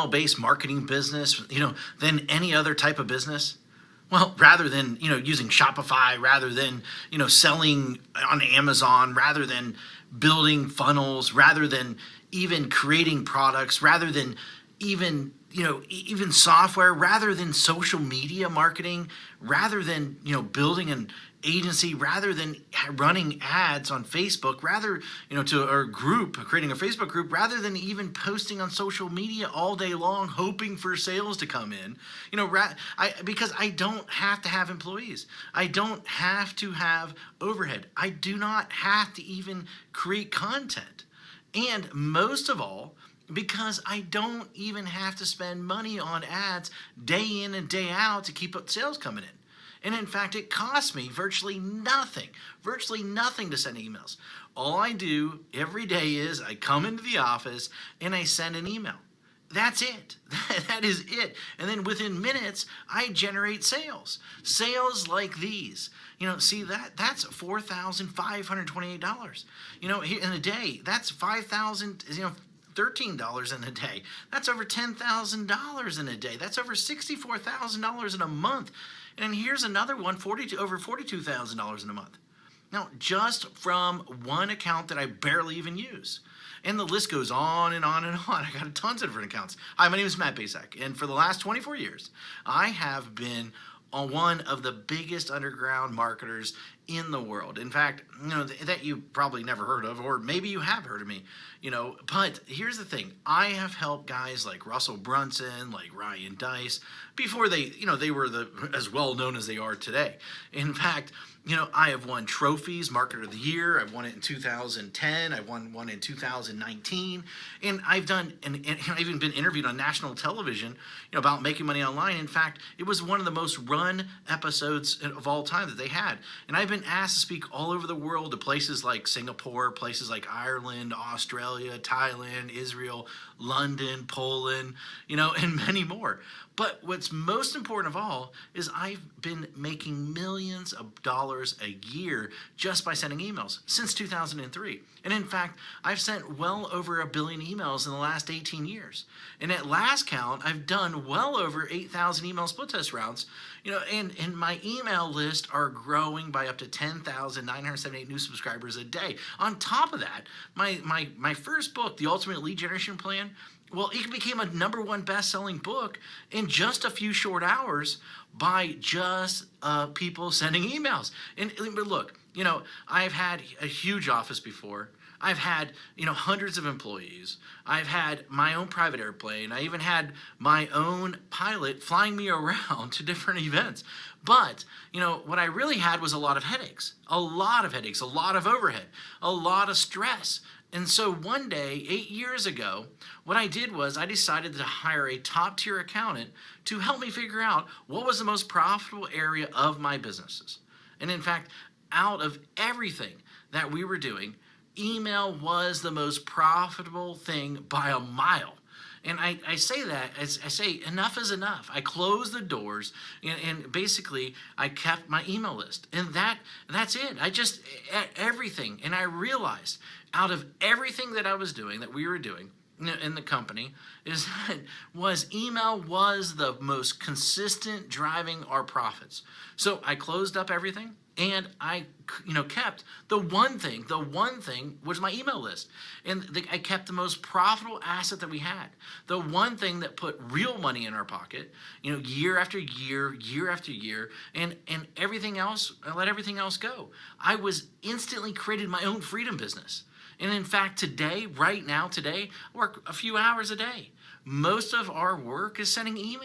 based marketing business, than any other type of business? Well, rather than, using Shopify, rather than, selling on Amazon, rather than building funnels, rather than even creating products, rather than even, even software, rather than social media marketing, rather than, building an agency, rather than running ads on Facebook, rather, creating a Facebook group, rather than even posting on social media all day long, hoping for sales to come in, because I don't have to have employees. I don't have to have overhead. I do not have to even create content. And most of all, because I don't even have to spend money on ads day in and day out to keep up sales coming in. And in fact, it costs me virtually nothing to send emails. All I do every day is I come into the office and I send an email. That's it. That is it. And then within minutes, I generate sales. Sales like these. See that's $4,528. In a day, that's $5,000, $13 in a day. That's over $10,000 in a day. That's over $64,000 in a month. And here's another one, over $42,000 in a month. Now, just from one account that I barely even use. And the list goes on and on and on. I got tons of different accounts. Hi, my name is Matt Bacak, and for the last 24 years, I have been one of the biggest underground marketers in the world. In fact, that you probably never heard of, or maybe you have heard of me, but here's the thing. I have helped guys like Russell Brunson, like Ryan Dice, before they were as well known as they are today. In fact, I have won trophies, Marketer of the Year. I've won it in 2010. I won one in 2019. And I've even been interviewed on national television, about making money online. In fact, it was one of the most run episodes of all time that they had. And I've been asked to speak all over the world to places like Singapore, places like Ireland, Australia, Thailand, Israel, London, Poland, and many more. But what's most important of all is I've been making millions of dollars a year just by sending emails since 2003. And in fact, I've sent well over 1 billion emails in the last 18 years. And at last count, I've done well over 8,000 email split test routes, and my email list are growing by up to 10,978 new subscribers a day. On top of that, my first book, The Ultimate Lead Generation Plan, well, it became a #1 best-selling book in just a few short hours by just people sending emails. But look, I've had a huge office before. I've had, hundreds of employees. I've had my own private airplane. I even had my own pilot flying me around to different events. But, what I really had was a lot of headaches, a lot of overhead, a lot of stress. And so one day, 8 years ago, what I did was I decided to hire a top-tier accountant to help me figure out what was the most profitable area of my businesses. And in fact, out of everything that we were doing, email was the most profitable thing by a mile. And I say that, I say enough is enough. I closed the doors and basically I kept my email list. And that's it. Everything. And I realized out of everything that I was doing, that we were doing in the company, email was the most consistent driving our profits. So I closed up everything. And I, kept the one thing was my email list. And I kept the most profitable asset that we had. The one thing that put real money in our pocket, year after year, year after year, and everything else, I let everything else go. I was instantly created my own freedom business. And in fact, today, I work a few hours a day. Most of our work is sending emails.